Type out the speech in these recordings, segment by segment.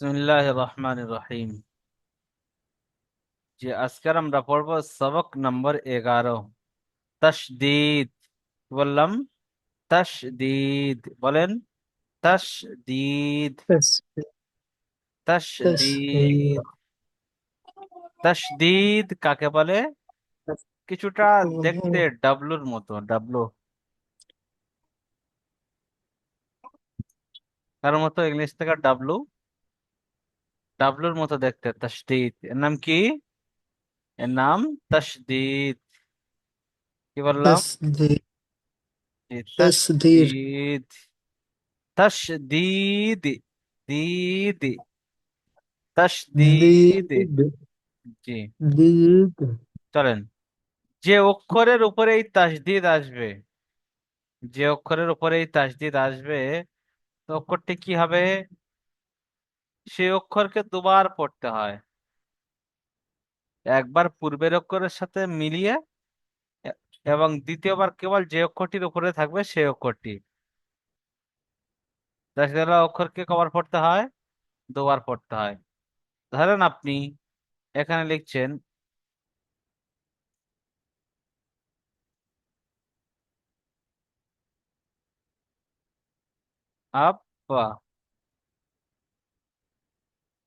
বিসমিল্লাহির রহমানির রহিম। যে আজকের আমরা পড়বো সবক নম্বর 11, তাশদীদ। বললাম তাশদীদ, বলেন তাশদীদ। تس تسهيل. তাশদীদ তাশদীদ কাকে বলে? কিছুটা দেখতে ডাবলুর মতো, ডাবলু কার মতো? ইংলিশ থেকে ডাবলু, ডাবলুর মতো দেখতে তাশদীদ। এর নাম কি? এর নাম তাশদীদ। কি বললাম? تسديد. জি, تسديد. তাশদীদ। تشديد ديد تشديد। ديد. জি, ديد. চলেন। যে অক্ষরের উপরে এই তাসদিদ আসবে, যে অক্ষরের উপরে এই তাসদিদ আসবে, তো অক্ষরটি কি হবে? সেই অক্ষরকে দুবার পড়তে হয়। একবার পূর্বের অক্ষরের সাথে মিলিয়ে, এ- এবং দ্বিতীয়বার কেবল যে অক্ষরটির উপরে থাকবে সেই অক্ষরটি। তাসদিদ অক্ষরকে কবার পড়তে হয়? দুবার পড়তে হয়। ধরেন আপনি এখানে লিখছেন আপা,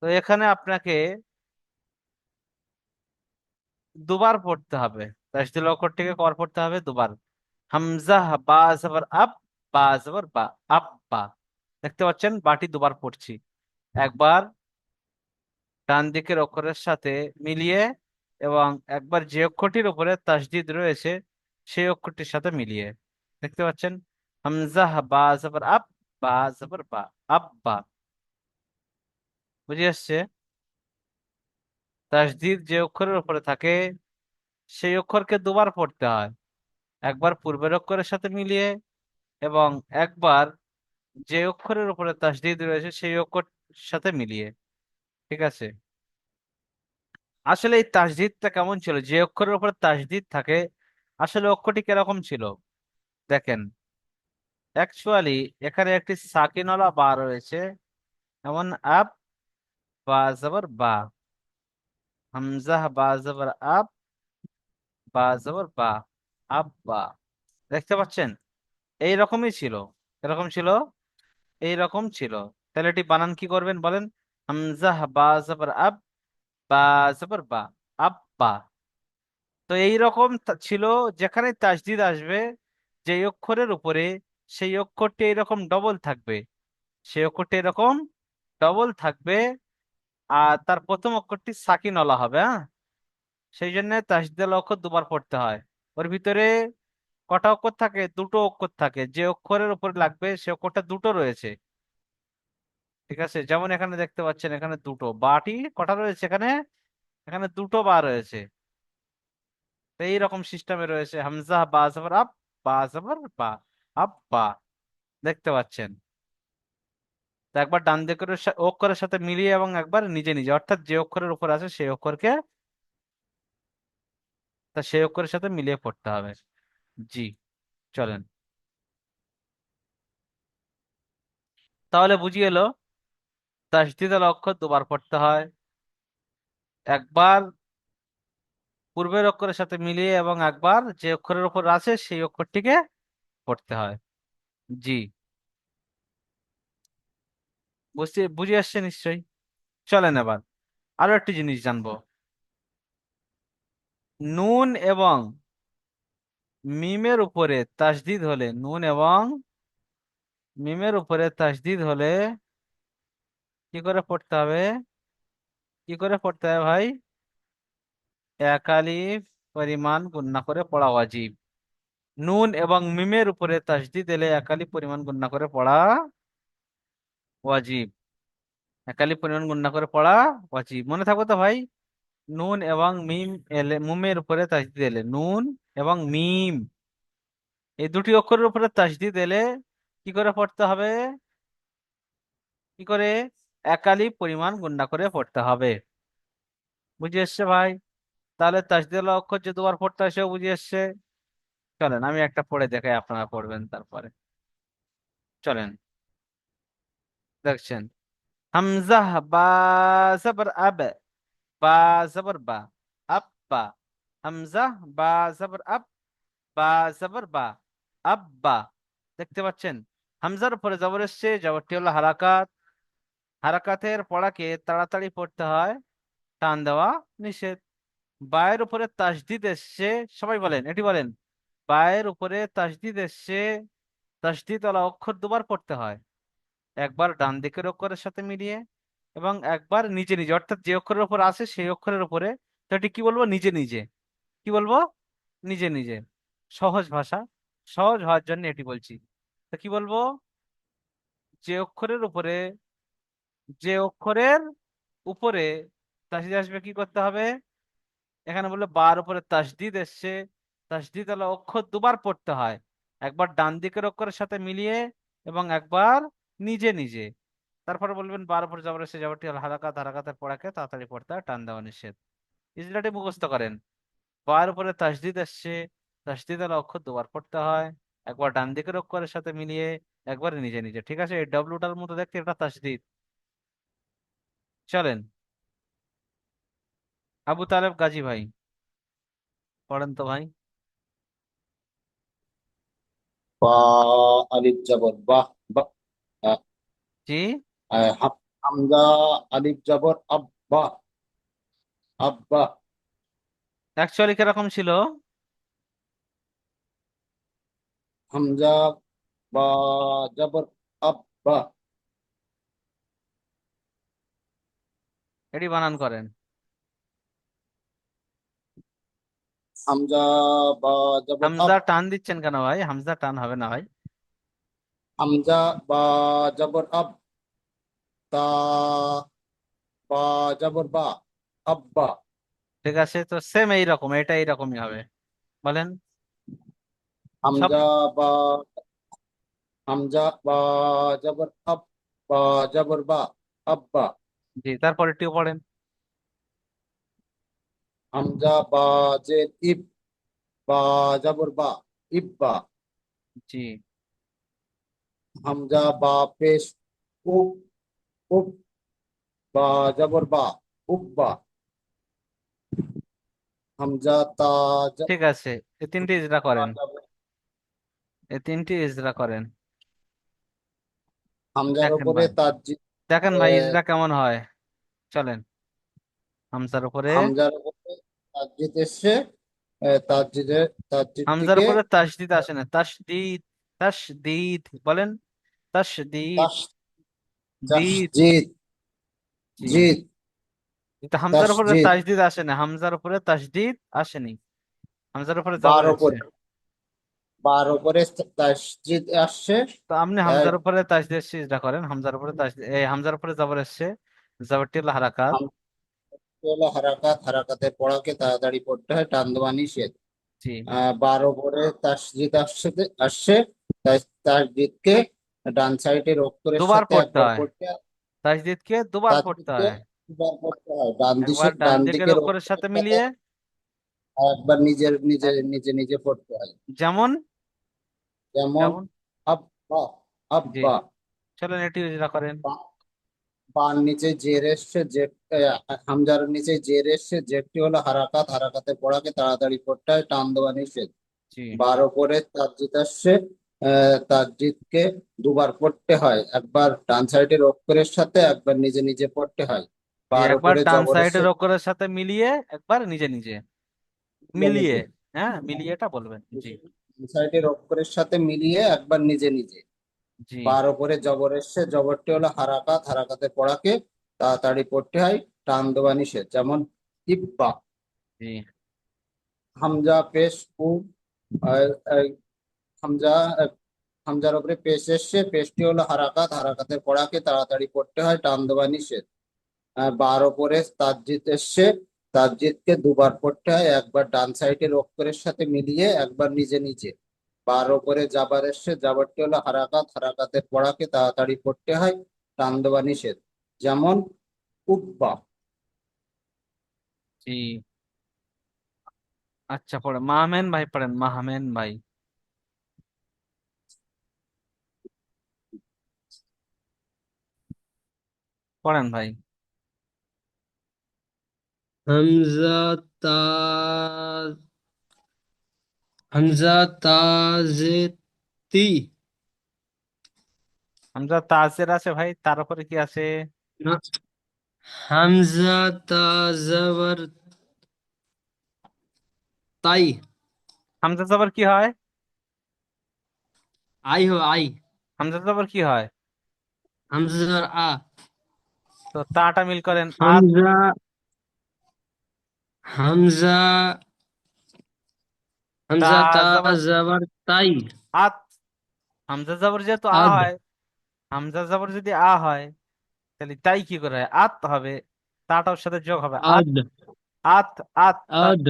তো এখানে আপনাকে দুবার পড়তে হবে। তাসদিল অক্ষরটিকে কবার পড়তে হবে? দুবার। হামজা বা জবর আব, বা জবর বা, আব বা। দেখতে পাচ্ছেন বাটি দুবার পড়ছি। একবার ডান দিকের অক্ষরের সাথে মিলিয়ে, এবং একবার যে অক্ষরটির উপরে তাসদিদ রয়েছে সেই অক্ষরটির সাথে মিলিয়ে। দেখতে পাচ্ছেন হামজা বা জবর আব, বা জবর বা, আব বা। বুঝে আসছে? তাসদিদ যে অক্ষরের উপরে থাকে সেই অক্ষরকে দুবার পড়তে হয়। একবার পূর্বের অক্ষরের সাথে মিলিয়ে, এবং একবার যে অক্ষরের উপরে তাসদিদ রয়েছে সেই অক্ষর সাথে মিলিয়ে। ঠিক আছে? আসলে এই তাসদিদটা কেমন ছিল? যে অক্ষরের উপরে তাসদিদ থাকে, আসলে অক্ষরটি কিরকম ছিল দেখেন। অ্যাকচুয়ালি এখানে একটি সাকিনওয়ালা বা রয়েছে, যেমন আব, বা জবর বা, হামজা বা জবর আব, বা জবর বা, আব বা। দেখতে পাচ্ছেন এই রকমই ছিল। এরকম ছিল, এই রকম ছিল। তাহলে এটি বানান কি করবেন বলেন? হামজা বা জবর আব, বা জবর বা, আব্বা। তো এই রকম ছিল। যেখানে তাসদিদ আসবে যে অক্ষরের উপরে, সেই অক্ষরটি এরকম ডবল থাকবে, সেই অক্ষরটি এরকম ডবল থাকবে। আর তার প্রথম অক্ষরটি সাকিনওয়ালা হবে, হ্যাঁ। সেই জন্য তাসদিদ অক্ষর দুবার পড়তে হয়। ওর ভিতরে কটা অক্ষর থাকে? দুটো অক্ষর থাকে। যে অক্ষরের উপরে লাগবে সে অক্ষরটা দুটো রয়েছে। ঠিক আছে? যেমন এখানে দেখতে পাচ্ছেন, এখানে দুটো বাটি কটা রয়েছে এখানে? এখানে দুটো বা রয়েছে। তো এইরকম সিস্টেমে রয়েছে হামজা বা জবর আব, বা জবর বা, আব বা। দেখতে পাচ্ছেন? তো একবার ডান দিকের অক্ষরের সাথে মিলিয়ে, এবং একবার নিজে নিজে, অর্থাৎ যে অক্ষরের উপর আছে সেই অক্ষরকে তা সেই অক্ষরের সাথে মিলিয়ে পড়তে হবে। জি, চলেন। তাহলে বুঝিয়ে এলো তাসদিদ আল অক্ষর দুবার পড়তে হয়। একবার পূর্বের অক্ষরের সাথে মিলিয়ে, এবং একবার যে অক্ষরের উপর আছে সেই অক্ষরটিকে পড়তে হয়। জি, বুঝে আসছে নিশ্চয়ই। চলেন এবার আরো একটি জিনিস জানবো। নুন এবং মিমের উপরে তাসদিদ হলে, নুন এবং মিমের উপরে তাসদিদ হলে কি করে পড়তে হবে? কি করে পড়তে হবে ভাই? এক আলিফ পরিমাণ গুণনা করে পড়া ওয়াজিব। নুন এবং মিমের উপরে তাসদিদ এলে এক আলিফ পরিমাণ গুণনা করে পড়া ওয়াজিব। এক আলিফ পরিমাণ গুণনা করে পড়া ওয়াজিব, মনে থাকবে তো ভাই? নুন এবং মিম এলে, মুমের উপরে তাসদিদ এলে, নুন এবং মিম এই দুটি অক্ষরের উপরে তাসদিদ এলে কি করে পড়তে হবে? কি করে? এক আলিফ পরিমাণ গুণনা করে পড়তে হবে। বুঝে এসছে ভাই? তাহলে তাসদিদ অক্ষর যে দুবার পড়তে হয় সেও বুঝে এসছে। চলেন আমি একটা পড়ে দেখাই, আপনারা পড়বেন তারপরে। চলেন, দেখছেন হামজা বা জবর আব, বা জবর বা, আব্বা। হামজা বা জবর আব, বা জবর বা, আব্বা। দেখতে পাচ্ছেন? হামজার উপরে জবর এসছে, জবরটি হলো হারাকাত। হারাকাতের পড়াকে তাড়াতাড়ি পড়তে হয়, টান দেওয়া নিষেধ। বায়ের উপরে তাসদিদ এসছে, সবাই বলেন, এটি বলেন। বায়ের উপরে তাসদিদ এসছে, তাসদিদ ওয়ালা অক্ষর দুবার পড়তে হয়, একবার ডান দিকের অক্ষরের সাথে মিলিয়ে এবং একবার নিজে নিজে, অর্থাৎ যে অক্ষরের উপর আছে সেই অক্ষরের উপরে। তো এটি কি বলবো? নিজে নিজে। কি বলবো? নিজে নিজে। সহজ ভাষা, সহজ হওয়ার জন্য এটি বলছি। তো কি বলবো? যে অক্ষরের উপরে, যে অক্ষরের উপরে তাসদিদ আসবে কি করতে হবে? এখানে বললো বার উপরে তাসদিদ এসছে, তাসদিদ হলো অক্ষর দুবার পড়তে হয়, একবার ডান দিকের অক্ষরের সাথে মিলিয়ে এবং একবার নিজে নিজে। তারপরে বলবেন বার উপরে জবর এসছে, জবরটি হলো হারাকাত, হারাকাতের পড়াকে তাড়াতাড়ি পড়তে হয়, টান দেওয়া নিষেধ। ইজরাটি মুখস্থ করেন। বার উপরে তাসদিদ এসছে, তাসদিদ হলো অক্ষর দুবার পড়তে হয়, একবার ডান দিকের অক্ষরের সাথে মিলিয়ে একবার নিজে নিজে। ঠিক আছে? এই ডব্লুটার মতো দেখতে, এটা তাসদিদ। চলেন, আবু তালেব গাজী ভাই, পড়েন তো ভাই। বা আলিফ জবর বাহ বা আহ, জি। হামজা আলিফ জবর আব্বা আব্বা। অ্যাকচুয়ালি কিরকম ছিল? হামজা বা জবর আব্বা। এটি বানান করেন। হামজা বা জবর আব। হামজা টান দিচ্ছেন কেন ভাই? হামজা টান হবে না ভাই। হামজা বা জবর আব, তা বা জবর বা, আব্বা। ঠিক আছে, তো সেম এইরকম, এটা এইরকমই হবে। বলেন সব। হামজা বা হামজা বা জবর আব, বা জবর বা, আব্বা। জি, তারপর এটিও পড়েন। হামজা বা জের ইব, বা জবর বা, ইব্বা। জি। হামজা বা পেশ উপ, উপ বা জবর বা, উব্বা। হামজা তা ঠিক আছে, এই তিনটি ইজরা করেন, এই তিনটি ইজরা করেন। হামজার দেখেন উপরে ভাই, তাসজিদ। দেখেন ভাই আহ, ইজরা কেমন হয়। চলেন, হামজার উপরে, হামজার উপরে তাসজিদ এসছে। তাসজিদের তাসজিদ হামজার থেকে উপরে তাসদিদ আসে না, তাসদিদ, তাসদিদ বলেন, তাসদিদ, তাস দিদ। তাসজিদ, জি। জিদ, এটা হামজার উপরে তাসজিদ। তাসদিদ আসে না, হামজার উপরে তাসদিদ আসেনি, হামজার উপরে জবর বার এসেছে। উপরে, বার উপরে তাসজিদ আসছে। তো আপনি আহ, হামজার উপরে তাসদিদ সিজদা করেন, হামজার উপরে তাসদিদ, এই হামজার উপরে জবর এসেছে, জবরটি হলো হারাকাত। হামজা হলো হারাকাত, হারাকাতের পড়াকে তাড়াতাড়ি পড়তে হয়, টান দেওয়া নিষেধ। জি। বার উপরে তাসজিদ আসছে, আসছে। তাসজিদকে ডান সাইডের অক্ষরের দুবার সাথে পড়তে একবার হয়, পড়তে, তাসদিদকে দুবার পড়তে তাসজিদকে হয়, দুবার পড়তে হয়, ডান দিকে একবার ডান ডান দিকের দিকের অক্ষরের সাথে অক্ষরের সাথে মিলিয়ে, একবার নিজের নিজে এক, নিজে নিজে পড়তে হয়। যেমন, যেমন যেমন। আব্বা, জি, আব্বা। চলেন এটি ইজরা করেন। পার নিচে জের এসছে, যে হামজার নিচে জের এসছে, জেরটি হলো হারাকাত, হারাকাতে পড়াকে তাড়াতাড়ি পড়তে হয়, টান দেওয়া নিষেধ। জি। বার উপরে তাসজিদ আসছে। তাসজিদকে দুবার পড়তে হয়, একবার ডান সাইডের অক্ষরের সাথে, একবার নিজে নিজে পড়তে হয়। জি, বার একবার উপরে ডান জবর এসছে, সাইডের অক্ষরের সাথে মিলিয়ে, একবার নিজে নিজে, নিজে মিলিয়ে, নিজে। হ্যাঁ মিলিয়ে এটা বলবেন। জি। ডান সাইডের অক্ষরের সাথে মিলিয়ে একবার নিজে নিজে। জি। বার উপরে জবর এসছে, জবরটি হলো হারাকাত, হারাকাতে পড়াকে তাড়াতাড়ি পড়তে হয়, টান দেওয়া নিষেধ। যেমন ইব্বা। জি। হামজা পেশ উ, আহ, আহ, হামজা হামজার উপরে পেশ এসছে, পেশটি হলো হারাকাত, হারাকাতের পড়াকে তাড়াতাড়ি পড়তে হয়, টান দেওয়া নিষেধ। বার উপরে তাসজিদ এসছে, তাসজিদকে দুবার পড়তে হয়, একবার ডান সাইডের অক্ষরের সাথে মিলিয়ে, একবার নিজে নিজে। বার উপরে জাবার এসছে, জাবারটি হলো হারাকাত, হারাকাতের পড়াকে তাড়াতাড়ি পড়তে হয়, টান দেওয়া নিষেধ। যেমন উব্বা। জি। আচ্ছা, পড়েন মাহমেন ভাই, পড়েন মাহমেন ভাই। পড়েন ভাই। হামজা তা হামজা তাজে তি হামজা তাজের আছে ভাই, তার উপরে কি আছে? না, হামজা তা জবর তাই। হামজা জবর কি হয়? আই হো আই। হামজা জবর কি হয়? হামজা জবর আ। তো তাটা মিল করেন, আত। হামজা হামজা তা হামজা তা জবর জবর তাই। আত। হামজা জবর যেহেতু আ আদ হয়, হামজা জবর যদি আ হয়, তাহলে তাই কি করে হয়? আত হবে, তাটার সাথে যোগ হবে আত। আদ আত। আত তা। আদ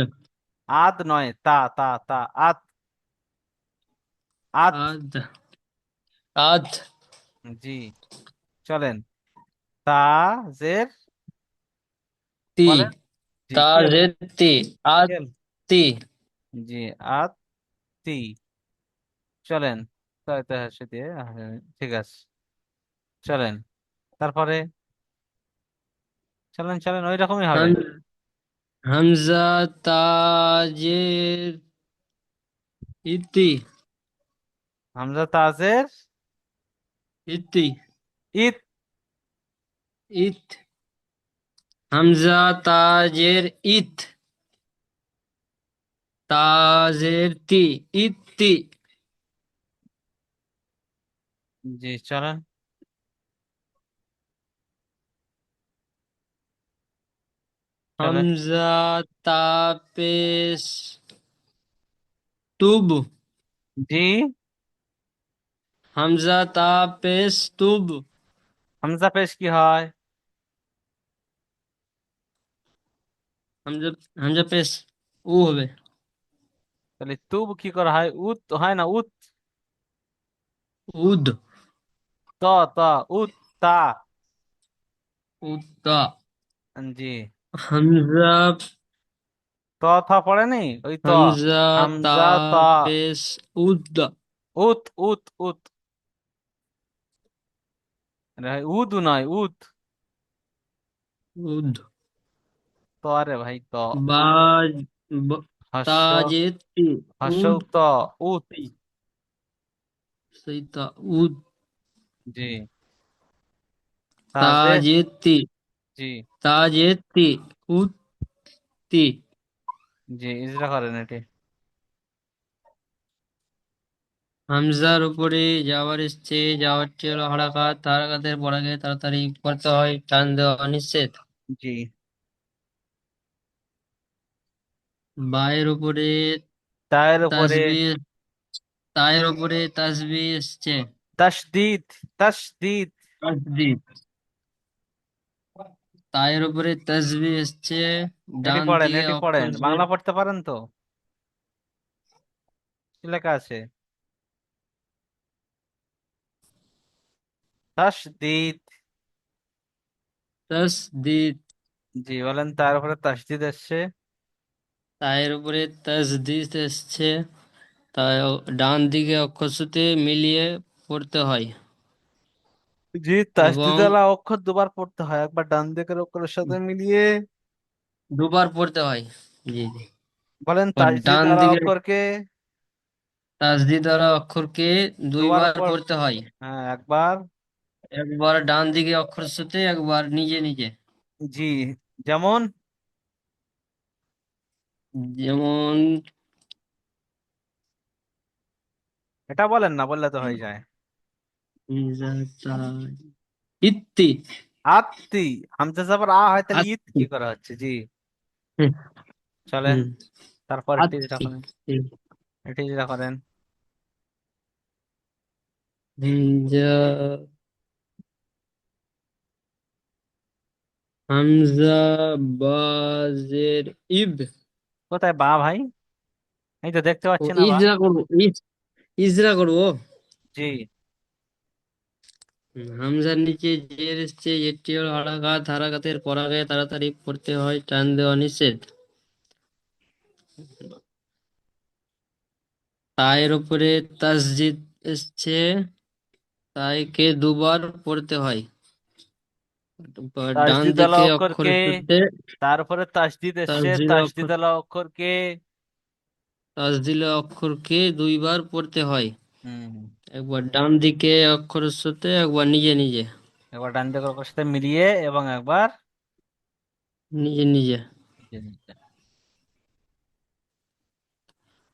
আদ নয়, তা তা তা। আত। আত। আদ আদ জি। চলেন। তা জের তি বলেন। জি, তা খেল। জে তি আদ খেল। তি। জি। আত তি। চলেন। তাই তাই হাসি দিয়ে ঠিক আছে। চলেন। তারপরে চলেন চলেন, ওই রকমই হবে। হাম হামজা তাজের ইতি হামজা তাজের ইতি ইত। ইত হামজা তাজের ইত তাজের তি ইতি। জি চলেন। চলেন। হামজা তাপেশ তুব জি। হামজা তাপেশ তুব হামজা পেশ কি হয়? হামজা হামজা পেশ উ হবে। তাহলে তুব কি করা হয়? উত হয় না, উত। উদ ত ত উত তা। উত্তা জি। হামজা ত থ পড়েনি, ওই ত। হামজা হামজা ত। তাপেশ উদ উত উত উত। এটা হয় উদ নয়, উত। উদ ত রে ভাই, ত। বাজ হস্য। তাজেতি হস্য উদ ত। উত। সেইটা উদ জি। তাজে। তাজেতি জি। তাজেতি উত্তি জি, ইজরা করেন এটি। হামজার উপরে যাওয়ার এসছে, যাওয়ারটি হলো হারাকাত, হারাকাতের পর আগে তাড়াতাড়ি করতে হয়, টান দেওয়া নিষেধ। জি। বায়ের উপরে তায়ের উপরে তাসবি তায়ের উপরে তাসবি এসছে। তাসদিদ। তাসদিদ। তাসদিদ তায়ের উপরে তাসবি এসছে, এটি ডান পড়েন, দিকে এটি পড়েন, অক্ষর বাংলা পড়তে পারেন তো? কি লেখা আছে? তাসদিদ। তাসদিদ জি বলেন, তার উপরে তাসদিদ এসছে। তায়ের উপরে তাসদিদ এসছে, তাই ডান দিকে অক্ষর সাথে মিলিয়ে পড়তে হয় জি, তাসদিদ এবং আলা অক্ষর দুবার পড়তে হয়, একবার ডান দিকের অক্ষরের সাথে মিলিয়ে। দুবার পড়তে হয়। জি জি। বলেন ও তাসদিদ ডান আলা দিকে অক্ষরকে তাসদিদ ওয়ালা অক্ষরকে দুবার দুইবার পড়। পড়তে হয়, হ্যাঁ, একবার। একবার ডান দিকে অক্ষরের সাথে, একবার নিজে নিজে। জি। যেমন যেমন এটা বলেন না, বললে তো হয়ে যায়। ইত্তি আত্তি। হামজা যাবার আ হয়, তাহলে ইত আত্তি কি করা হচ্ছে? জি। হুম চলেন। হুম, তারপর এটি আত্তি করেন। এটি করেন। হামজা হামজা বাজের ইব। কোথায় বা ভাই? এই তো দেখতে ও পাচ্ছি না বা। ইজরা করবো, ইজরা করবো। জি। হামজার নিচে জের এসছে, যেটি হলো হারাকাত, হারাকাতের পর আগে তাড়াতাড়ি পড়তে হয়, টান দেওয়া নিষেধ। তায়ের উপরে তাসদিদ এসছে, তাইকে দুবার পড়তে হয়। ডান তাসদিদ আলা দিকে অক্ষরকে, অক্ষরের সাথে তারপরে তাসদিদ এসছে, তাসদিল তাসদিদ অক্ষর আলা অক্ষরকে। তাসদিল অক্ষরকে দুইবার পড়তে হয়। হুম। একবার ডান দিকে অক্ষরের সাথে, একবার নিজে নিজে। একবার ডান দিকের অক্ষরের সাথে মিলিয়ে এবং একবার নিজে নিজে। নিজে নিজে।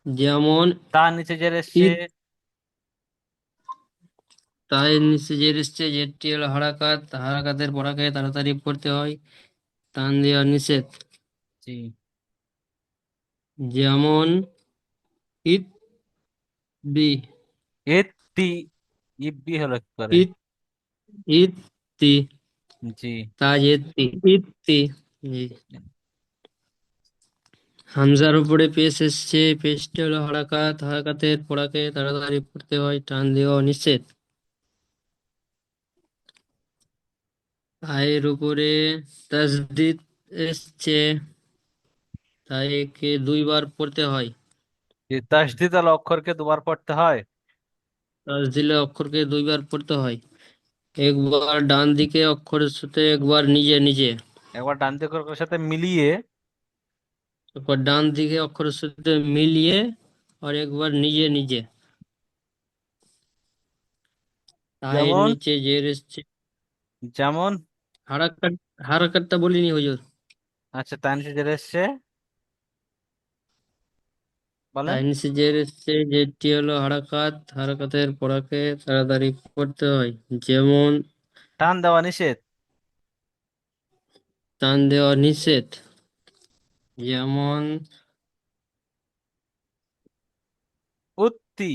যেমন তার নিচে যে এসছে, ঈদ, তাই নিচে জের এসছে, জেরটি হলো হারাকাত, হারাকাতের পড়াকে তাড়াতাড়ি পড়তে হয়, টান দেওয়া নিষেধ। জি। যেমন ঈদ বি, ইতি, ইব্বি হলো কি করে? ঈদ, ঈদতি, জি। তাজ এত্তি, ঈদতি। জি। হামজার উপরে পেশ এসছে, পেশটি হলো হারাকাত, হারাকাতের পড়াকে তাড়াতাড়ি পড়তে হয়, টান দেওয়া নিষেধ। আয়ের উপরে তাসদিদ এসছে, তাই একে দুইবার পড়তে হয়। জি, তাসদিদ আলা অক্ষরকে দুবার পড়তে হয়। তাসদিলে অক্ষরকে দুইবার পড়তে হয়। একবার ডান দিকে অক্ষরের সাথে, একবার নিজে নিজে। একবার ডান দিকের অক্ষরের সাথে মিলিয়ে, একবার ডান দিকে অক্ষরের সাথে মিলিয়ে, আর একবার নিজে নিজে। তায়ের যেমন, নিচে জের এসছে। যেমন। হারাকাত, হারাকাতটা বলিনি হুজুর। আচ্ছা, তার নিচে যে এসছে বলেন। তাই নিচে জের এসছে, যেটি হলো হারাকাত, হারাকাতের পড়াকে তাড়াতাড়ি পড়তে হয়। যেমন টান দেওয়া নিষেধ। টান দেওয়া নিষেধ। যেমন উত্তি।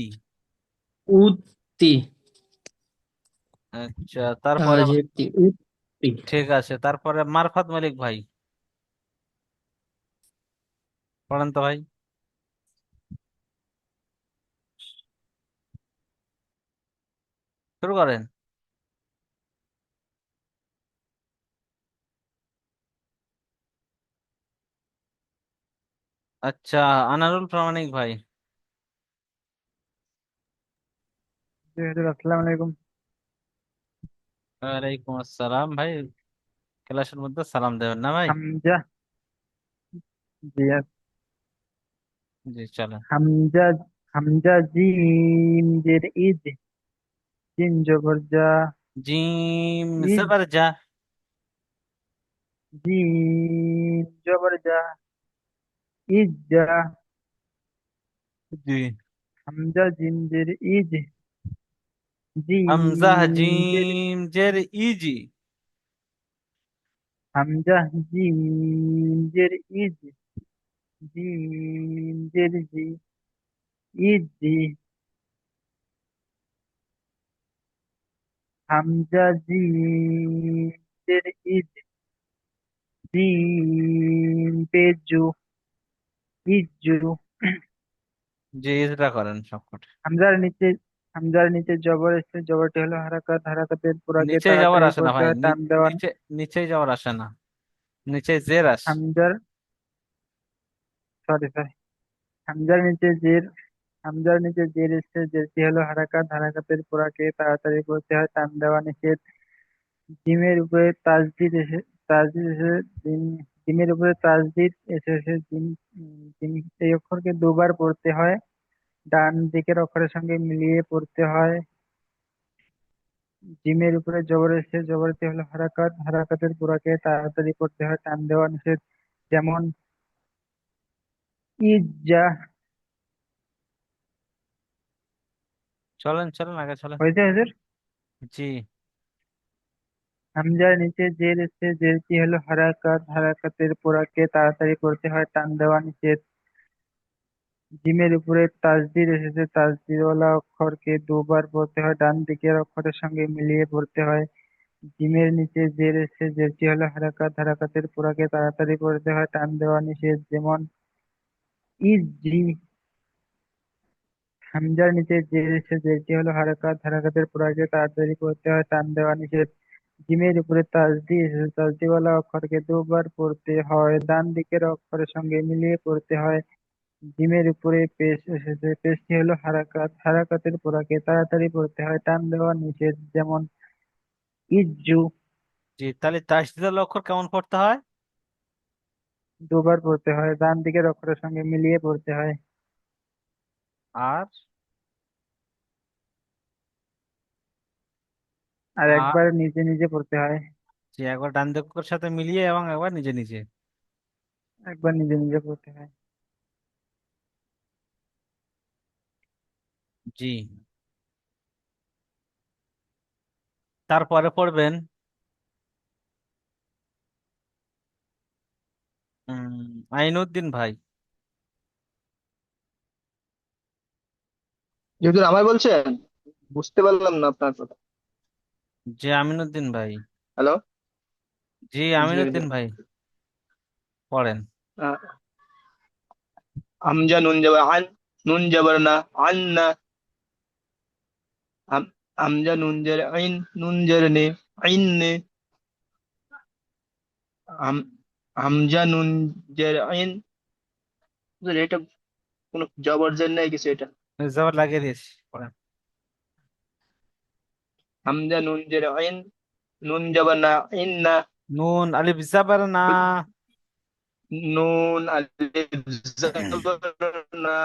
উত্তি, আচ্ছা, তারপরে, তাজেতি, উত্তি। ঠিক আছে, তারপরে মারফাত মালিক ভাই, পড়েন তো ভাই, শুরু করেন। আচ্ছা, আনারুল প্রামাণিক ভাই। জি হুজুর, আসসালামু আলাইকুম। ওয়ালাইকুম আসসালাম ভাই। ক্লাসের মধ্যে সালাম দেবেন না ভাই? হামজা, জি জি, চলেন। হামজা, হামজা জিম জের ইজ, জিম জবর জা, জিম ইজ, জবর যা। জিম জবর জা, ইজ্জা। জি। হামজা জিম জের ইজ, হামজা জিম জের, জিম জের ইজি। হামজা জিম জের ইজ, জিম জের জি, ইজি। হামজা জিম জের ইজ, জিম পেজু, ইজ্জু। জি, ইজরা করেন সবকটা। হামজার নিচে, হামজার নিচে জবর এসে, জবরটি হলো হারাকাত, হারাকাতের পুরাকে নিচেই যাওয়ার তাড়াতাড়ি আসে না পড়তে ভাই, হয়, টান দেওয়ান। নিচে, নিচেই যাওয়ার আসে না, নিচে জের আস। হামজার, সরি সরি, হামজার নিচে জের, হামজার নিচে জের এসে, জেরটি হলো হারাকাত, হারাকাতের পুরাকে তাড়াতাড়ি পড়তে হয়, টান দেওয়া নিষেধ। জিমের উপরে তাসদিদ এসে, তাসদিদ এসে, জিম, জিমের উপরে তাসদিদ এসে জিম, জিম, এই অক্ষরকে দুবার পড়তে হয়, ডান দিকের অক্ষরের সঙ্গে মিলিয়ে পড়তে হয়। জিমের উপরে জবর এসে, জবরটি হলো হারাকাত, হারাকাতের পুরাকে তাড়াতাড়ি পড়তে হয়, টান দেওয়া নিষেধ। যেমন ইজ্জা। চলেন চলেন, আগে চলেন। হয়েছে হুজুর? জি। হামজার নিচে জের এসে, জেরটি হলো হারাকাত, হারাকাতের পুরাকে তাড়াতাড়ি পড়তে হয়, টান দেওয়া নিষেধ। জিমের উপরে তাসদিদ এসেছে, তাসদিদওয়ালা অক্ষরকে দুবার পড়তে হয়, ডান দিকের অক্ষরের সঙ্গে মিলিয়ে পড়তে হয়। জিমের নিচে জের এসে, জেরটি হলো হারাকাত, হারাকাতের পুরাকে তাড়াতাড়ি পড়তে হয়, টান দেওয়া নিষেধ। যেমন ইজি। হামজার নিচে জের এসে, জেরটি হলো হারাকাত, হারাকাতের পুরাকে তাড়াতাড়ি পড়তে হয়, টান দেওয়া নিষেধ। জিমের উপরে তাসদি এসেছে, তাসদিওয়ালা অক্ষরকে দুবার পড়তে হয়, ডান দিকের অক্ষরের সঙ্গে মিলিয়ে পড়তে হয়। জিমের উপরে পেশ এসেছে, পেশটি হলো হারাকাত, হারাকাতের পুরাকে তাড়াতাড়ি পড়তে হয়, টান দেওয়া নিষেধ। যেমন ইজ্জু। জি, তাহলে তাসদিদ ওয়ালা অক্ষর কেমন পড়তে হয়? দুবার পড়তে হয়, ডান দিকের অক্ষরের সঙ্গে মিলিয়ে পড়তে হয়। আর আর আর একবার নিজে নিজে পড়তে হয়। জি, একবার ডান দিকের অক্ষরের সাথে মিলিয়ে এবং একবার নিজে নিজে। একবার নিজে নিজে পড়তে হয়। জি, তারপরে পড়বেন আইনউদ্দিন ভাই। হুজুর আমায় বলছেন? বুঝতে পারলাম না আপনার কথা। জি, আমিনুদ্দিন ভাই। হ্যালো। জি, জি আমিনুদ্দিন হুজুর। ভাই, পড়েন। আহ, হামজা নুন জবর আন, নুন জবর না, আন্না। হামজা নুন জের আইন, নুন জের নে, আইন নে। হামজা নুন জের আইন। হুজুর, এটা কোনো জবর জের নাই কিছু এটা। জবর লাগিয়ে দিয়েছি, পড়েন। হামজা নুন জের আইন, নুন জবর না, আইন না। নুন আলিফ জাবার না। নুন আলিফ জবর না,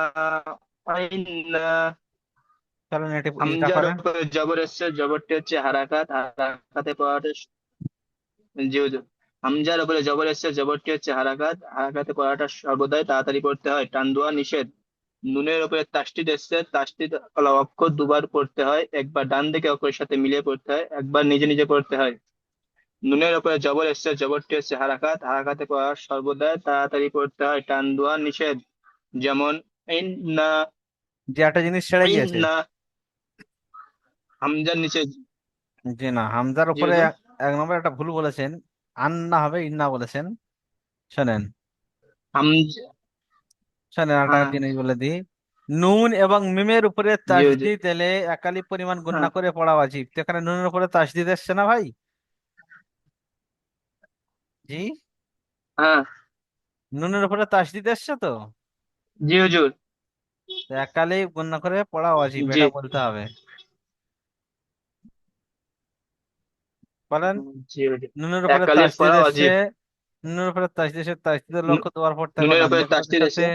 আইন না। চলেন এটা হামজার করেন। উপরে জবর এসছে, জবরটি হচ্ছে হারাকাত, হারাকাতে পড়াটা জি হুজুর। হামজার উপরে জবর এসছে, জবরটি হচ্ছে হারাকাত, হারাকাতে পড়াটা সর্বদাই তাড়াতাড়ি পড়তে হয়, টান দেওয়া নিষেধ। নুনের উপরে তাসদিদ এসছে, তাসদিদ ওয়ালা অক্ষর দুবার পড়তে হয়, একবার ডান দিকে অক্ষরের সাথে মিলিয়ে পড়তে হয়, একবার নিজে নিজে পড়তে হয়। নুনের উপরে জবর এসছে, জবরটি হচ্ছে হারাকাত, হারাকাতে পড়া সর্বদাই তাড়াতাড়ি পড়তে হয়, টান দেওয়া নিষেধ। যেমন ইন্না, যে একটা জিনিস ছেড়ে গিয়েছে। ইন্না। হামজার নিচে জি না, হামজার জি উপরে হুজুর। এক নম্বর একটা ভুল বলেছেন। আন্না হবে ইন্না বলেছেন। শোনেন, হামজা। শোনেন একটা হ্যাঁ। জিনিস বলে দিই। নুন এবং মিমের উপরে জি হুজুর। তাসদিদ এলে একালি পরিমাণ গুণনা হ্যাঁ। করে পড়া উচিত, তো এখানে নুনের উপরে তাসদিদ এসছে না ভাই? জি, হ্যাঁ। নুনের উপরে তাসদিদ এসছে তো। জি হুজুর। তো একালি গুণনা করে পড়া উচিত, জি। এটা বলতে হবে। বলেন। জি হুজুর। নুনের উপরে একালিফ তাসদিদ পড়া এসছে। অজীব। নুনের উপরে তাসদিদ এসে তাসদিদের লক্ষ্য দুবার পড়তে একবার নুনের ডান উপরে দিকের অক্ষরের তাসদিদ সাথে, এসে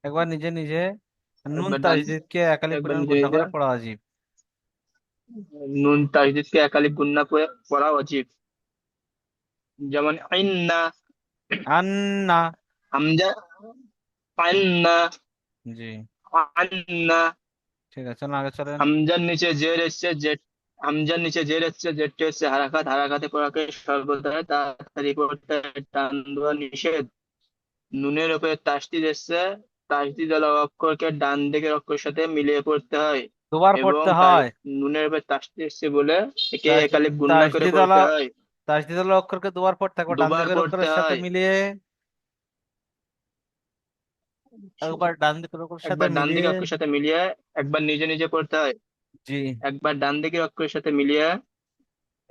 একবার নিজে নিজে। নুন একবার ডান, তাসদিদকে একালি একবার পরিমাণ নিজে গুণনা নিজে। করে পড়া উচিত। নুন তাসদিদকে একালিফ গুণনা করে পড়া অজীব। যেমন আইন্না। আন্না। হামজা, আইন্না, জি, আন্না। ঠিক আছে, চলুন আগে চলেন। হামজার নিচে জের এসছে, জেট। হামজার নিচে জের এসছে, জেটটি হচ্ছে হারাকাত, হারাকাতে পড়াকে সর্বদা তাড়াতাড়ি পড়তে হয়, টান দেওয়া নিষেধ। নুনের উপরে তাসদিদ এসছে, তাসদিদ ওয়ালা অক্ষরকে ডান দিকের অক্ষরের সাথে মিলিয়ে পড়তে হয়, দুবার এবং পড়তে হয়। নুনের উপরে তাসদিদ এসছে বলে একে তাসদিদ একালিফ গুণনা করে তাসদিদ আলা পড়তে হয়। তাসদিদ আলা অক্ষরকে দুবার পড়তে একবার ডান দুবার দিকের পড়তে অক্ষরের সাথে হয়। মিলিয়ে, একবার ডান দিকের অক্ষরের সাথে একবার ডান মিলিয়ে। দিকের অক্ষরের সাথে মিলিয়ে, একবার নিজে নিজে পড়তে হয়। জি, একবার ডান দিকের অক্ষরের সাথে মিলিয়ে,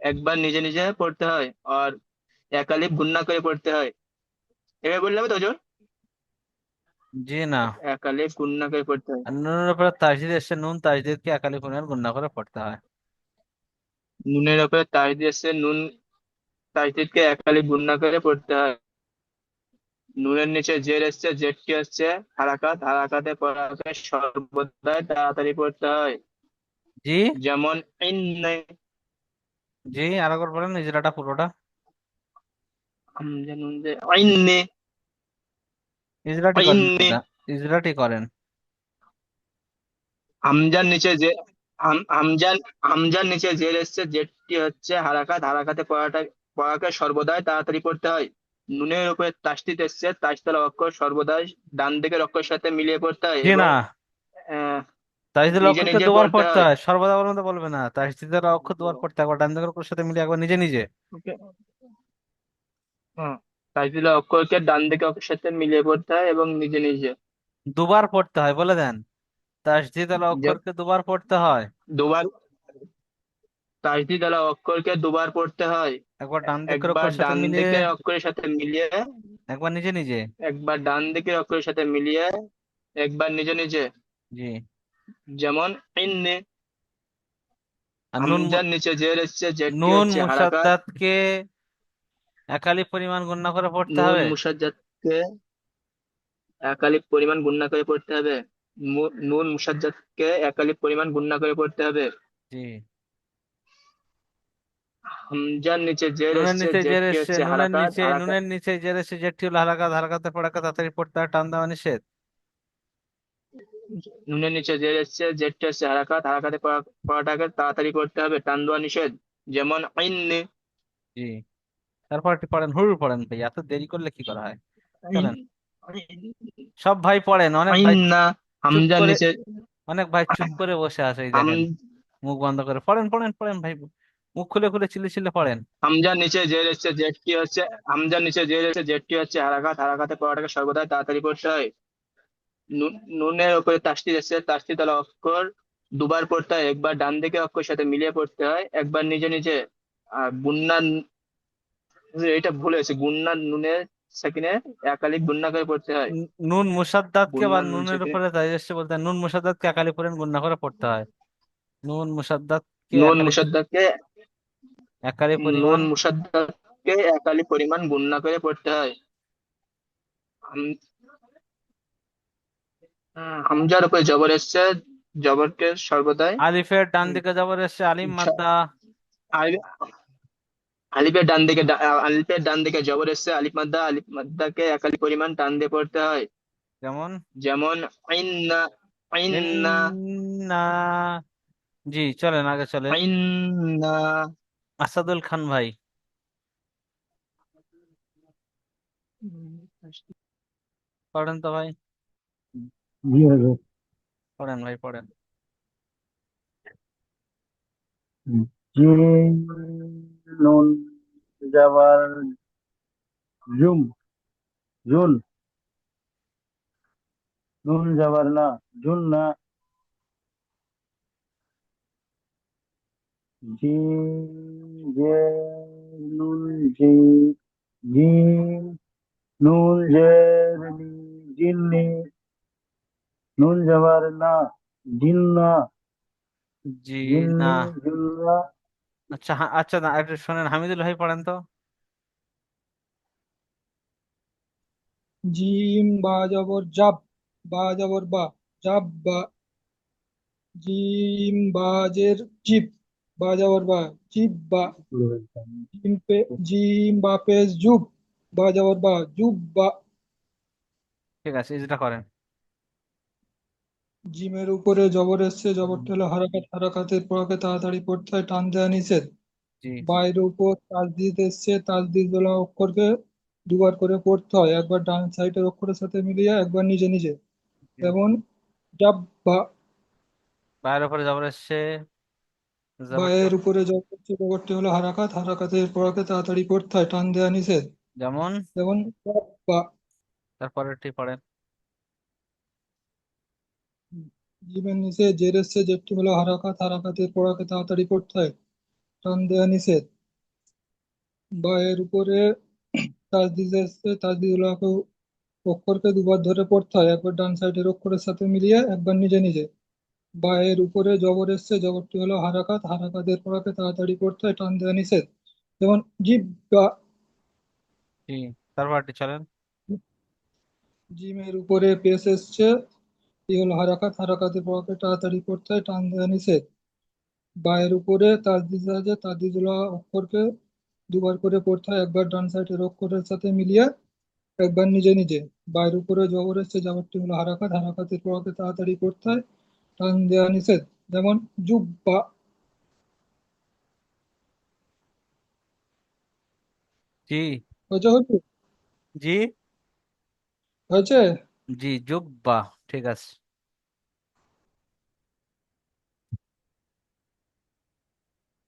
একবার নিজে নিজে পড়তে হয়, আর একালিফ গুণনা করে পড়তে হয়। এভাবে বললে হবে তো হুজুর? জি না। একালিফ গুণনা করে পড়তে হয়। আর নুনের উপরে তাসদিদ এসছে, নুন তাসদিদকে একালি পরিমাণ গুণনা করে পড়তে হয়। নুনের উপরে তাসদিদ এসছে, নুন তাসদিদকে একালিফ গুণনা করে পড়তে হয়। নুনের নিচে জের এসছে, জেরটি হচ্ছে হারাকাত, হারাকাতে পড়াকে সর্বদাই তাড়াতাড়ি পড়তে হয়। জি, যেমন ইন্নে। জি, আর একবার বলেন ইজরাটা পুরোটা। হামজা নুন জের ইন্নে, ইজরাটি করেন ইন্নে। ইজরাটি করেন। হামজার নিচে যে হামজার হামজার নিচে জের এসছে, জেরটি হচ্ছে হারাকাত, হারাকাতে পড়াকে সর্বদাই তাড়াতাড়ি পড়তে হয়। নুনের উপরে তাসদিদ এসছে, তাসদিদের অক্ষর সর্বদাই ডান দিকের অক্ষরের সাথে মিলিয়ে পড়তে হয়, জি না, এবং আহ, তাসদিদের নিজে অক্ষরকে নিজে দুবার পড়তে পড়তে হয়। হয়, সর্বদা বলার মতো বলবে না, তাসদিদের অক্ষর দুবার পড়তে একবার ডান দিকের অক্ষরের সাথে মিলিয়ে একবার নিজে নিজে। ওকে। হ্যাঁ। তাসদিদের অক্ষরকে ডান দিকের অক্ষরের সাথে মিলিয়ে পড়তে হয় এবং নিজে নিজে। দুবার পড়তে হয় বলে দেন। তাসদিদের যে অক্ষরকে দুবার পড়তে হয়। দুবার, তাসদিদ আলা অক্ষরকে দুবার পড়তে হয়। একবার ডান দিকের একবার অক্ষরের সাথে ডান মিলিয়ে, দিকের অক্ষরের সাথে মিলিয়ে, একবার নিজে নিজে। একবার ডান দিকের অক্ষরের সাথে মিলিয়ে, একবার নিজে নিজে। জি, যেমন ইন্নে। আর হামজার নিচে জের এসছে, জেরটি নুন হচ্ছে হারাকাত। মুসাদ্দাতকে একালি পরিমাণ গণনা করে পড়তে নুন হবে। মুসাজ্জাদকে একালিপ পরিমাণ গুণনা করে পড়তে হবে। নুন মুসাজ্জাদকে একালিপ পরিমাণ গুণনা করে পড়তে হবে। জি। হামজার নিচে জের নুনের এসছে, নিচে জের জেরটি এসছে, হচ্ছে হারাকাত, হারাকাত। নুনের নিচে জের এসছে, জেরটি হলো হারাকাত, হারাকাতের পড়াকে তাড়াতাড়ি পড়তে হয়, টান দেওয়া নিষেধ। নুনের নিচে জের এসছে, জেরটি হচ্ছে হারাকাত, হারাকাতে পড়াটাকে তাড়াতাড়ি পড়তে হবে, টান দেওয়া নিষেধ। যেমন আইন। জি। তারপর একটি পড়েন, হুড় পড়েন ভাই, এত দেরি করলে কি করা হয়। চলেন, সব ভাই পড়েন, অনেক ভাই আইন্না। চুপ হামজার করে, নিচে অনেক ভাই চুপ করে বসে আছে, এই হাম দেখেন, মুখ বন্ধ করে পড়েন, পড়েন, পড়েন ভাই, মুখ খুলে খুলে চিল্লে চিল্লে পড়েন। হামজার নিচে জের এসছে, জেরটি হচ্ছে হামজার নিচে জের এসছে, জেরটি হচ্ছে হারাকাত, হারাকাতে পড়াটাকে সর্বদাই তাড়াতাড়ি পড়তে হয়। নুনের উপরে তাসদিদ এসছে, তাসদিদ আলা অক্ষর দুবার পড়তে হয়, একবার ডান দিকে অক্ষরের সাথে মিলিয়ে পড়তে হয়, একবার নিজে নিজে। আর গুন্না, এটা ভুল হয়েছে, গুন্না নুনের সাকিনে একালিক গুন্না করে পড়তে হয়। নুন মুসাদ্দাতকে বা গুন্না নুন নুনের সাকিনে উপরে তাই এসছে বলতে হয়, নুন মুসাদ্দাতকে একালি পড়েন গুণনা করে পড়তে হয়। নুন মুসাদ্দাতকে নুন একালি, মুসাদ্দাকে একালি নুন পরিমাণ। মুসাদ্দাকে একালি পরিমাণ গুন্না করে পড়তে হয়। হামজার উপরে জবর এসছে, জবরকে সর্বদাই আলিফের ডান উম, দিকে যাবর এসছে, আলিম স- মাদ্দা। আলি- আলিফের ডান দিকে জবর এসছে, আলিফ মাদ্দা, আলিফ মাদ্দাকে একালি পরিমাণ টান দিয়ে পড়তে হয়। যেমন যেমন আইন্না, আইন্না, ইন্না। জি, চলেন আগে চলেন। আইন্না। আসাদুল খান ভাই, পড়েন তো ভাই, জি হুজুর। পড়েন ভাই, পড়েন। জিম নুন জাবার জুম জুন নুন জাবার না জুন না জিম জে নুন জি জিম নুন জের নি জিন্নি নুন জাবার না জিন্না জি না। জিন্নি জিন্না আচ্ছা, আচ্ছা, না একটু শোনেন, হামিদুল ভাই পড়েন তো। জিম বা জবর জাব, বা জবর বা, জাব বা। জিম বাজের জিব, বা জবর বা, জিব বা। জিম পে, জিম বা পেশ জুব, বা জবর বা, জুব বা। ঠিক আছে, এই যেটা করেন। জিমের উপরে জবর এসছে, জবরটা হলো হারাকাত, হারাকাতের পড়াকে তাড়াতাড়ি পড়তে হয়, টান দেওয়া নিষেধ। জি। বাইরের উপর তাসদিদ এসছে, তাসদিদ গুলো অক্ষরকে দুবার করে পড়তে হয়, একবার ডান সাইডের অক্ষরের সাথে মিলিয়ে, একবার নিজে নিজে। জি। যেমন জাব বা। বাইরের উপরে যাবর এসছে, যাবরটি, বায়ের উপরে জবরটি হলো হারাকাত, হারাকাতের পড়াকে তাড়াতাড়ি পড়তে হয়, টান দেওয়া নিষেধ। যেমন, যেমন বা। তারপরেরটি পড়েন। জিমের নিচে জের এসছে, জেরটি হলো হারাকাত, হারাকাতের পড়াকে তাড়াতাড়ি পড়তে হয়, টান দেওয়া নিষেধ। বায়ের উপরে তাসদিদ এসছে, তাসদিদ হলো অক্ষরকে দুবার ধরে পড়তে হয়, একবার ডান সাইডের অক্ষরের সাথে মিলিয়ে, একবার নিজে নিজে। বায়ের উপরে জবর এসছে, জবরটি হলো হারাকাত, হারাকাতের পড়াকে তাড়াতাড়ি পড়তে হয়, টান দেওয়া নিষেধ। যেমন জিব বা। জি, তারপরটি চলেন। জিমের উপরে পেশ এসছে, ই হলো হারাকাত, হারাকাতের পড়াকে তাড়াতাড়ি পড়তে হয়, টান দেওয়া নিষেধ। বায়ের উপরে তাসদিদ আছে, তাসদিদুল অক্ষরকে দুবার করে পড়তে হয়, একবার ডান সাইডের অক্ষরের সাথে মিলিয়ে, একবার নিজে নিজে। বায়ের উপরে জবর এসছে, জবরটি হলো হারাকাত, হারাকাতের পড়াকে তাড়াতাড়ি পড়তে হয়, টান দেওয়া নিষেধ। যেমন জুব্বা। জি। হয়েছে হয়েছে জি। হয়েছে। জি, জুব্বা। ঠিক আছে,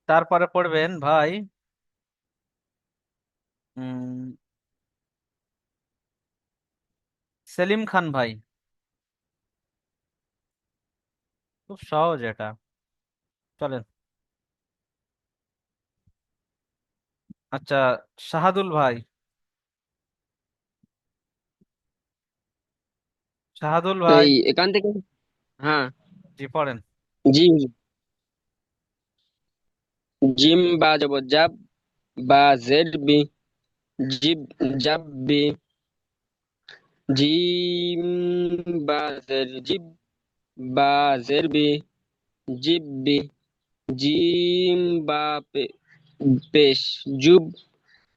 তারপরে পড়বেন ভাই, উম সেলিম খান ভাই, খুব সহজ এটা, চলেন। আচ্ছা, শাহাদুল ভাই, শাহাদুল ভাই। এই এখান থেকে, হ্যাঁ, জি, পড়েন। জি হুজুর। জিম বা জবর জাব, বা জেড বি, জিব জাব্বি জিম বা জের জিব বা জেরবি জিব্বি জিম বা পেশ জুব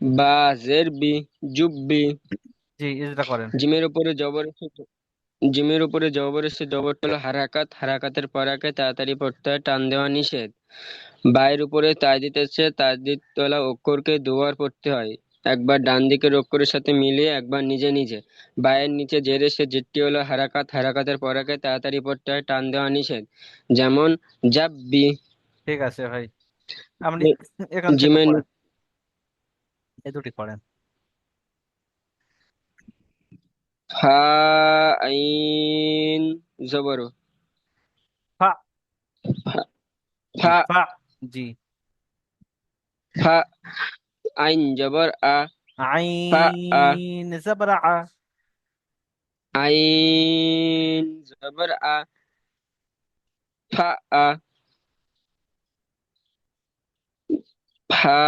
বা জেরবি জুব্বি জি ইজরা করেন। জিমের উপরে জবর এসে জিমের উপরে জবর এসে জবরটা হলো হারাকাত, হারাকাতের পরাকে তাড়াতাড়ি পড়তে হয়, টান দেওয়া নিষেধ। বায়ের উপরে তাজদিদ এসে তাজদিদ তোলা অক্ষরকে দুবার পড়তে হয়, একবার ডান দিকের অক্ষরের সাথে মিলিয়ে, একবার নিজে নিজে। বায়ের নিচে জের এসে জেরটি হলো হারাকাত, হারাকাতের পরাকে তাড়াতাড়ি পড়তে হয়, টান দেওয়া নিষেধ। যেমন জাব্বি। ঠিক আছে ভাই, আপনি এখান থেকে জিমের পড়েন, এই দুটি পড়েন। ফা আইন জবর ফা, ফা জি ফা ফা, জি। ফা আইন জবর আ ফা আ আইন জবর আ, আইন জবর আ ফা আ ফা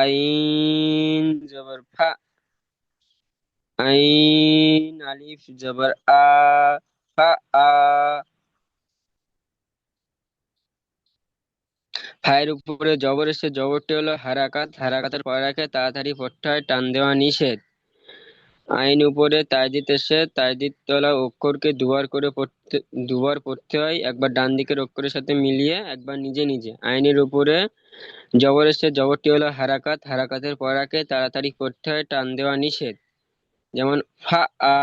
আইন জবর ফা আইন আলিফ জবর আ ফা আ ফায়ের উপরে জবর এসে জবরটি হলো হারাকাত, হারাকাতের পরাকে তাড়াতাড়ি পড়তে হয়, টান দেওয়া নিষেধ। আইন উপরে তাজদিদ এসে তাজদিদ তলা অক্ষরকে দুবার পড়তে হয়, একবার ডান দিকের অক্ষরের সাথে মিলিয়ে, একবার নিজে নিজে। আইনের উপরে জবর এসে জবরটি হলো হারাকাত, হারাকাতের পরাকে তাড়াতাড়ি পড়তে হয়, টান দেওয়া নিষেধ। যেমন ফা আ।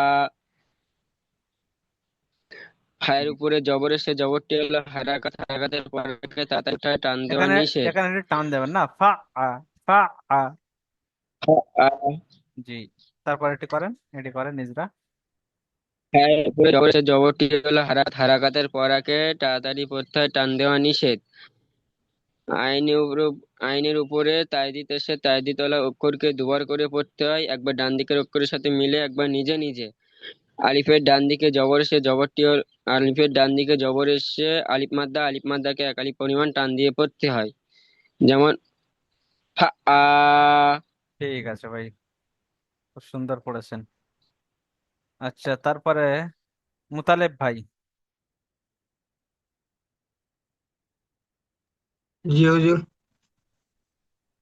ফায়ের উপরে জবর এসে জবরটি হলো হারাকাত, হারাকাতের পরাকে তাড়াতাড়ি পড়তে হয়, টান দেওয়া এখানে নিষেধ। এখানে একটু টান দেবেন না, ফা আ, ফা আ, ফা আ। জি। তারপর এটি করেন, এটি করেন নিজরা। ফায়ের উপরে জবর এসে জবরটি হলো হারাকাত, হারাকাতের পরাকে তাড়াতাড়ি পড়তে হয়, টান দেওয়া নিষেধ। আইনের উপরে আইনের উপরে তাজদিদ এসে তাজদিদ ওয়ালা অক্ষরকে দুবার করে পড়তে হয়, একবার ডান দিকের অক্ষরের সাথে মিলে, একবার নিজে নিজে। আলিফের ডান দিকে জবর এসে আলিফের ডান দিকে জবর এসে আলিফ মাদ্দা, আলিফ মাদ্দাকে এক আলিফ পরিমাণ টান দিয়ে পড়তে হয়। যেমন ফা আ। ঠিক আছে ভাই, খুব সুন্দর পড়েছেন। আচ্ছা, তারপরে মুতালেব ভাই, জি হুজুর।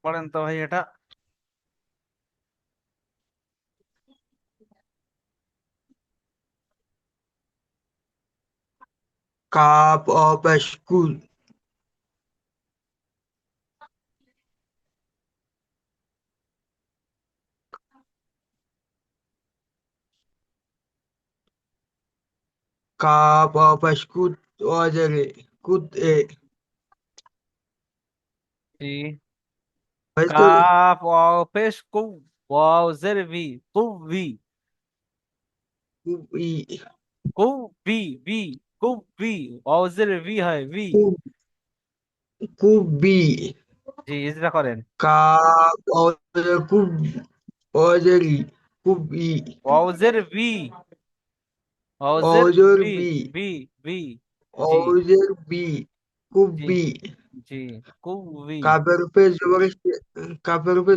পড়েন তো ভাই এটা। কাপ অফ স্কুল। কাপ অফ স্কুল ওয়াজারে কুদ এ জি। হুজুর। কাফ ওয়াও পেশ কু, ওয়াও জের ভি, কুভি, কুব ই কুভি, ভি, কুভি, ওয়াও জের ভি হয় ভি। কুব কুব বি। জি ইজরা করেন। কাপ অজারে কুব ওয়াজারি কুব ই ওয়াও জের ভি, ওয়াও জের অজর ভি, বি ভি, ভি। জি, অজর বি কুব জি, বি। জি, কুভি। কাপের উপরে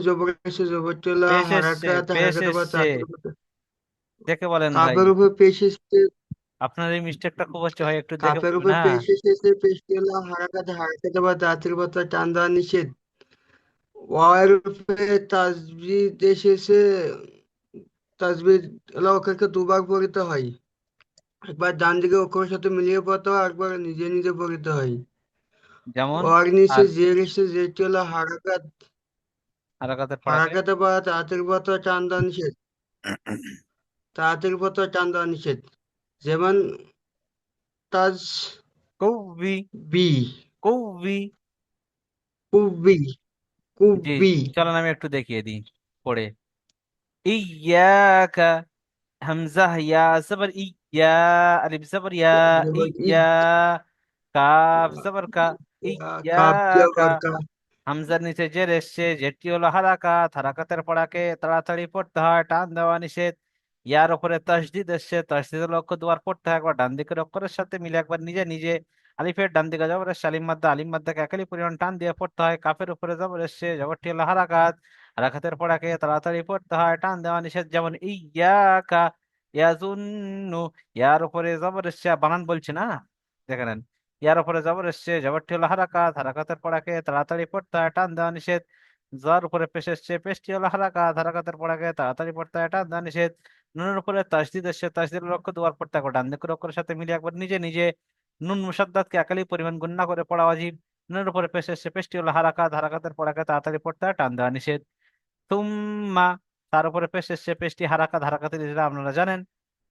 জবর এসে জবর তোলা পেশ এসছে, হারাকাত পেশ হারাকাত বা এসছে, তাতের দেখে বলেন ভাই। কাপের উপরে পেশ এসছে আপনার এই মিস্টেকটা খুব হচ্ছে ভাই, একটু দেখে কাপের বলবেন, উপরে হ্যাঁ। পেশ এসেছে পেশ তোলা হারাকাত হারাকাত বা তাতের টান দেওয়া নিষেধ। ওয়ার উপরে তাসবিদ এসেছে তাসবিদ ওকে দুবার পড়তে হয়, একবার ডান দিকে অক্ষরের সাথে মিলিয়ে পড়তে হয়, একবার নিজে নিজে পড়তে হয়। যেমন, ওয়ার নিচে আর জের এসে জেরটি হলো হারাকাত, হারাকাতের পড়াকে। হারাকাতে বা তাঁতের পর টান দেওয়া নিষেধ, তাঁতের পর টান দেওয়া নিষেধ। যেমন তাজ কুভি, বি কুভি। কুবি জি, কুবি চলেন আমি একটু দেখিয়ে দিই পড়ে। ইয়াকা, হামজা ইয়া জবর ইয়া, আলিফ জবর ইয়া, জবর ইয়া, কাফ জবর কা, কাপ ইয়াকা। জবর কা হামজার নিচে জের এসছে, জেরটি হলো হারাকাত, হারাকাতের পড়াকে তাড়াতাড়ি পড়তে হয়, টান দেওয়া নিষেধ। ইয়ার উপরে তাসদিদ এসছে, তাসদিদের অক্ষর দুবার পড়তে হয়, একবার ডান দিকের অক্ষরের সাথে মিলে, একবার নিজে নিজে। আলিফের ডান দিকে জবর এসছে, আলিম মাদ্দা, আলিম মাদ্দাকে একালি পরিমাণ টান দিয়ে পড়তে হয়। কাফের উপরে জবর এসছে, জবরটি হলো হারাকাত, হারাকাতের পড়াকে তাড়াতাড়ি পড়তে হয়, টান দেওয়া নিষেধ। যেমন ইয়াকা, ইয়াজুন্নু, ইয়ার উপরে জবর এসছে, বানান বলছে না, দেখে নেন। ইয়ার উপরে জবর এসছে, জবরটি হলো হারাকাত, হারাকাতের পড়াকে তাড়াতাড়ি পড়তে হয়, টান দেওয়া নিষেধ। যার উপরে পেশ এসছে, পেশটি হলো হারাকাত, হারাকাতের পড়াকে তাড়াতাড়ি পড়তে হয়, টান দেওয়া নিষেধ। নুনের উপরে তাসদিদ এসছে, তাসদিদের লক্ষ্য দুবার পড়তে হবে, ডান দিকের অক্ষরের সাথে মিলিয়ে একবার নিজে নিজে। নুন মুসাদ্দাতকে একালি পরিমাণ গুণনা করে পড়া ওয়াজিব। নুনের উপরে পেশ এসছে, পেশটি হলো হারাকাত, হারাকাতের পড়াকে তাড়াতাড়ি পড়তে হয়, টান দেওয়া নিষেধ। তুম্মা, তার উপরে পেশ এসছে, পেশটি হারাকাত, হারাকাতের ইজরা আপনারা জানেন।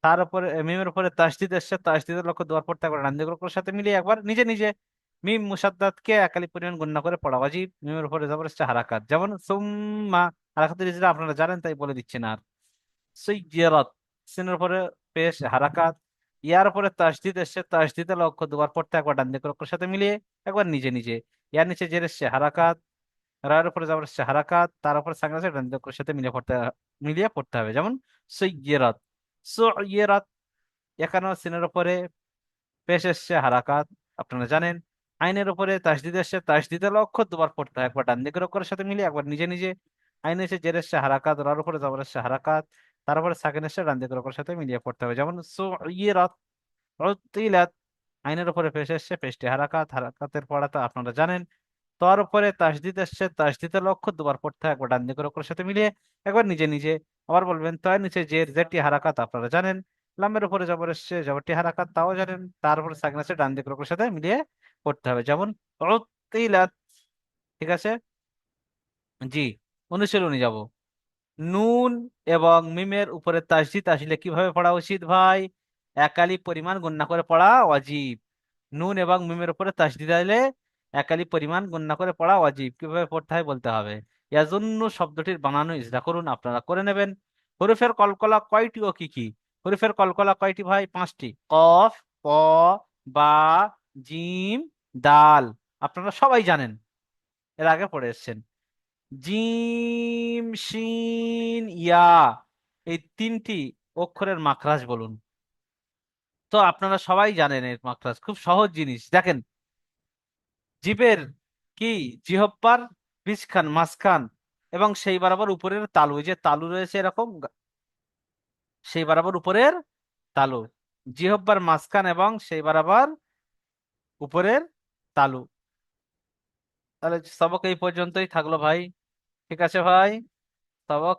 তার উপরে মিমের উপরে তাসদিদ এসছে, তাসদিদের লক্ষ্য দুবার পড়তে হবে, ডান দিকের অক্ষরের সাথে মিলিয়ে একবার নিজে নিজে। মিম মুসাদ্দাতকে একালি পরিমাণ গুণনা করে পড়া ওয়াজিব। মিমের উপরে জবর এসছে হারাকাত, যেমন সুম্মা, হারাকাতের ইজরা আপনারা জানেন তাই বলে দিচ্ছি না আর। সৈয়রাত, সিনের উপরে পেশ হারাকাত। ইয়ার উপরে তাসদিদ এসছে, তাসদিদের লক্ষ্য দুবার পড়তে একবার ডান দিকের অক্ষরের সাথে মিলিয়ে একবার নিজে নিজে। ইয়ার নিচে জের এসছে হারাকাত, রায়ের উপরে যাবার এসছে হারাকাত, তার উপরে সাকিন আছে, ডান দিকের অক্ষরের সাথে মিলিয়ে পড়তে হবে, যেমন সৈয়রাত। সুইয়রাত, এখানেও সিনের উপরে পেশ এসছে হারাকাত, আপনারা জানেন। আইনের উপরে তাসদিদ এসছে, তাসদিদের লক্ষ্য দুবার পড়তে হয়, একবার ডান দিকের অক্ষরের সাথে মিলিয়ে একবার নিজে নিজে। আইনে এসে জের এসছে হারাকাত, রার উপরে যাবার এসছে হারাকাত, তারপরে সাকিন এসছে, ডান দিকের অক্ষরের সাথে মিলিয়ে পড়তে হবে, যেমন সুইয়রাত। উতিলাত, আইনের উপরে পেশ এসছে, পেশটি হারাকাত, হারাকাতের পড়া তো আপনারা জানেন। তার উপরে তাসদিদ এসছে, তাসদিদের লক্ষ্য দুবার পড়তে হয়, একবার ডান দিকের অক্ষরের সাথে মিলিয়ে একবার নিজে নিজে। আবার বলবেন তার নিচে জেরটি হারাকাত, আপনারা জানেন। লামের উপরে জবর এসছে, জবরটি হারাকাত, তাও জানেন। তার উপরে সাকিন আছে, ডান দিকের অক্ষরের সাথে মিলিয়ে পড়তে হবে, যেমন উতিলাত। ঠিক আছে, জি। অনুশীলনী যাব। নুন এবং মিমের উপরে তাসদিদ আসলে কিভাবে পড়া উচিত ভাই? একালি পরিমাণ গণনা করে পড়া ওয়াজিব। নুন এবং মিমের উপরে তাসদিদ আসলে একালি পরিমাণ গণনা করে পড়া ওয়াজিব। কিভাবে পড়তে হয় বলতে হবে। ইয়াজুন্নু শব্দটির বানানো ইজরা করুন, আপনারা করে নেবেন। হরফের কলকলা কয়টি ও কি কি? হরফের কলকলা কয়টি ভাই? 5টি। কফ, ক, বা, জিম, দাল। আপনারা সবাই জানেন, এর আগে পড়ে এসেছেন। জিম, শিন, ইয়া, এই 3টি অক্ষরের মাখরাজ বলুন। তো আপনারা সবাই জানেন এর মাখরাজ, খুব সহজ জিনিস। দেখেন, জিভের কি, জিহ্বার মাঝখান এবং সেই বরাবর উপরের তালু, এই যে তালু রয়েছে এরকম, সেই বরাবর উপরের তালু, জিহ্বার মাঝখান এবং সেই বরাবর উপরের তালু। তাহলে সবক এই পর্যন্তই থাকলো ভাই। ঠিক আছে ভাই, সবক